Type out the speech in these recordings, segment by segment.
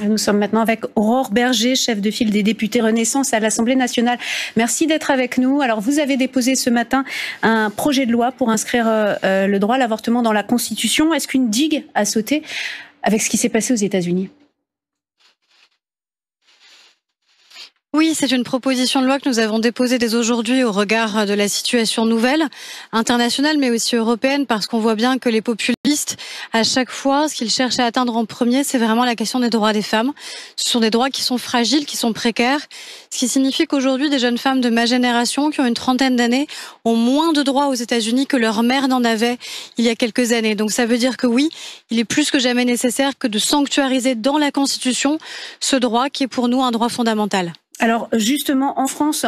Nous sommes maintenant avec Aurore Berger, chef de file des députés Renaissance à l'Assemblée nationale. Merci d'être avec nous. Alors, vous avez déposé ce matin un projet de loi pour inscrire le droit à l'avortement dans la Constitution. Est-ce qu'une digue a sauté avec ce qui s'est passé aux États-Unis ? Oui, c'est une proposition de loi que nous avons déposée dès aujourd'hui au regard de la situation nouvelle, internationale mais aussi européenne, parce qu'on voit bien que les populistes, à chaque fois, ce qu'ils cherchent à atteindre en premier, c'est vraiment la question des droits des femmes. Ce sont des droits qui sont fragiles, qui sont précaires, ce qui signifie qu'aujourd'hui, des jeunes femmes de ma génération, qui ont une trentaine d'années, ont moins de droits aux États-Unis que leur mère n'en avait il y a quelques années. Donc ça veut dire que oui, il est plus que jamais nécessaire que de sanctuariser dans la Constitution ce droit qui est pour nous un droit fondamental. Alors justement, en France,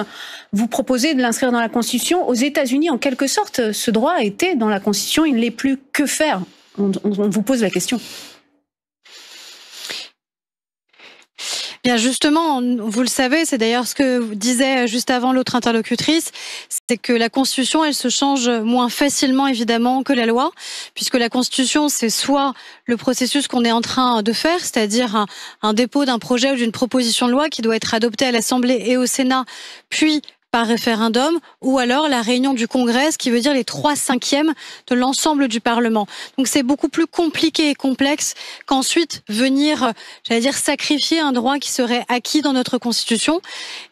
vous proposez de l'inscrire dans la Constitution. Aux États-Unis, en quelque sorte, ce droit était dans la Constitution. Il ne l'est plus. Que faire ? On vous pose la question. Bien justement, vous le savez, c'est d'ailleurs ce que disait juste avant l'autre interlocutrice, c'est que la Constitution, elle se change moins facilement évidemment que la loi, puisque la Constitution, c'est soit le processus qu'on est en train de faire, c'est-à-dire un dépôt d'un projet ou d'une proposition de loi qui doit être adopté à l'Assemblée et au Sénat, puis par référendum, ou alors la réunion du Congrès, ce qui veut dire les 3/5 de l'ensemble du Parlement. Donc c'est beaucoup plus compliqué et complexe qu'ensuite venir, j'allais dire, sacrifier un droit qui serait acquis dans notre Constitution.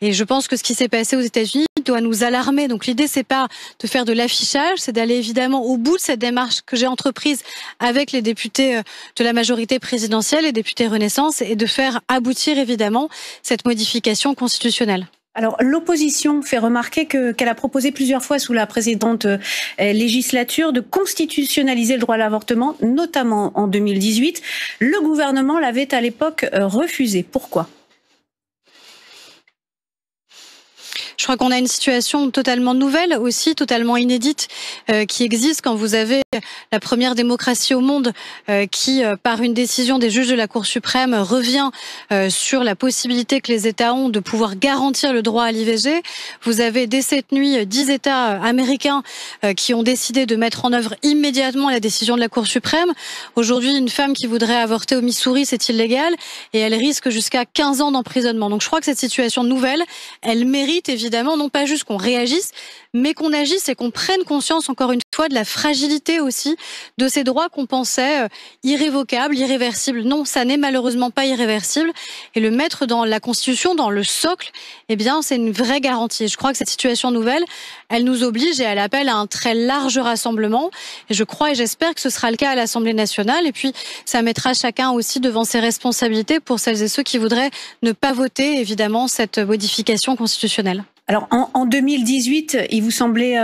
Et je pense que ce qui s'est passé aux États-Unis doit nous alarmer. Donc l'idée, c'est pas de faire de l'affichage, c'est d'aller évidemment au bout de cette démarche que j'ai entreprise avec les députés de la majorité présidentielle, les députés Renaissance, et de faire aboutir évidemment cette modification constitutionnelle. Alors, l'opposition fait remarquer qu'elle a proposé plusieurs fois sous la précédente législature de constitutionnaliser le droit à l'avortement, notamment en 2018. Le gouvernement l'avait à l'époque refusé. Pourquoi ? Je crois qu'on a une situation totalement nouvelle aussi, totalement inédite, qui existe quand vous avez la première démocratie au monde qui, par une décision des juges de la Cour suprême, revient sur la possibilité que les États ont de pouvoir garantir le droit à l'IVG. Vous avez dès cette nuit 10 États américains qui ont décidé de mettre en œuvre immédiatement la décision de la Cour suprême. Aujourd'hui, une femme qui voudrait avorter au Missouri, c'est illégal et elle risque jusqu'à 15 ans d'emprisonnement. Donc je crois que cette situation nouvelle, elle mérite évidemment non pas juste qu'on réagisse, mais qu'on agisse et qu'on prenne conscience encore une fois de la fragilité aussi de ces droits qu'on pensait irrévocables, irréversibles. Non, ça n'est malheureusement pas irréversible. Et le mettre dans la Constitution, dans le socle, eh bien, c'est une vraie garantie. Je crois que cette situation nouvelle, elle nous oblige et elle appelle à un très large rassemblement. Et je crois et j'espère que ce sera le cas à l'Assemblée nationale. Et puis, ça mettra chacun aussi devant ses responsabilités pour celles et ceux qui voudraient ne pas voter, évidemment, cette modification constitutionnelle. Alors, en 2018, il vous semblait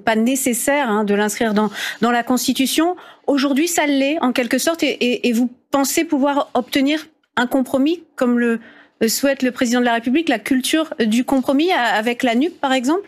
pas nécessaire de l'inscrire dans la Constitution. Aujourd'hui, ça l'est, en quelque sorte, et vous pensez pouvoir obtenir un compromis, comme le souhaite le président de la République, la culture du compromis avec la NUP, par exemple ?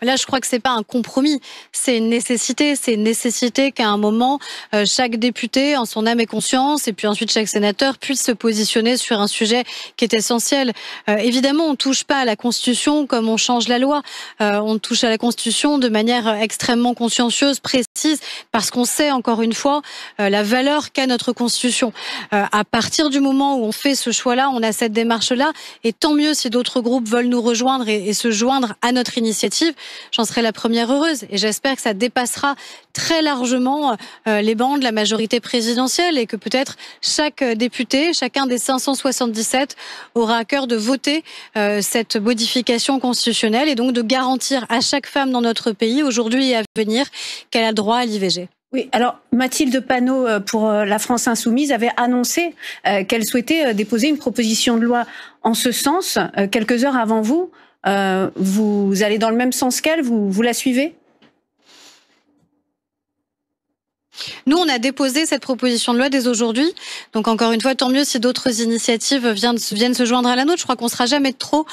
Là, je crois que c'est pas un compromis, c'est une nécessité. C'est une nécessité qu'à un moment, chaque député, en son âme et conscience, et puis ensuite chaque sénateur, puisse se positionner sur un sujet qui est essentiel. Évidemment, on touche pas à la Constitution comme on change la loi. On touche à la Constitution de manière extrêmement consciencieuse, précise, parce qu'on sait, encore une fois, la valeur qu'a notre Constitution. À partir du moment où on fait ce choix-là, on a cette démarche-là, et tant mieux si d'autres groupes veulent nous rejoindre et se joindre à notre initiative. J'en serai la première heureuse et j'espère que ça dépassera très largement les bancs de la majorité présidentielle et que peut-être chaque député, chacun des 577 aura à cœur de voter cette modification constitutionnelle et donc de garantir à chaque femme dans notre pays, aujourd'hui et à venir, qu'elle a le droit à l'IVG. Oui, alors Mathilde Panot pour la France Insoumise avait annoncé qu'elle souhaitait déposer une proposition de loi en ce sens quelques heures avant vous. Vous allez dans le même sens qu'elle, vous la suivez ? Nous, on a déposé cette proposition de loi dès aujourd'hui. Donc, encore une fois, tant mieux si d'autres initiatives viennent se joindre à la nôtre. Je crois qu'on ne sera jamais trop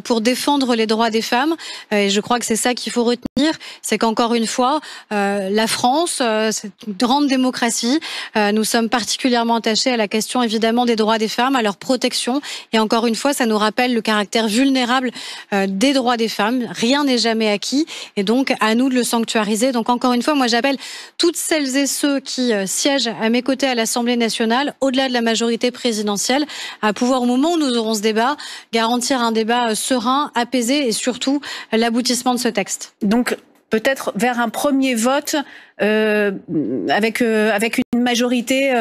pour défendre les droits des femmes. Et je crois que c'est ça qu'il faut retenir. C'est qu'encore une fois, la France, c'est une grande démocratie. Nous sommes particulièrement attachés à la question, évidemment, des droits des femmes, à leur protection. Et encore une fois, ça nous rappelle le caractère vulnérable des droits des femmes. Rien n'est jamais acquis. Et donc, à nous de le sanctuariser. Donc, encore une fois, moi, j'appelle toutes celles et ceux ceux qui siègent à mes côtés à l'Assemblée nationale, au-delà de la majorité présidentielle, à pouvoir, au moment où nous aurons ce débat, garantir un débat serein, apaisé et surtout l'aboutissement de ce texte. Donc, peut-être vers un premier vote avec une majorité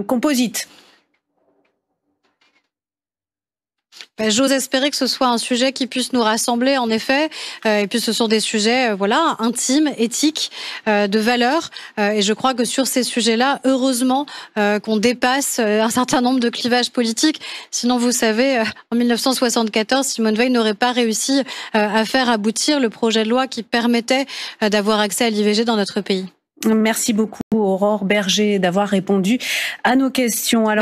composite. J'ose espérer que ce soit un sujet qui puisse nous rassembler, en effet. Et puis, ce sont des sujets, voilà, intimes, éthiques, de valeurs. Et je crois que sur ces sujets-là, heureusement qu'on dépasse un certain nombre de clivages politiques. Sinon, vous savez, en 1974, Simone Veil n'aurait pas réussi à faire aboutir le projet de loi qui permettait d'avoir accès à l'IVG dans notre pays. Merci beaucoup, Aurore Berger, d'avoir répondu à nos questions. Alors,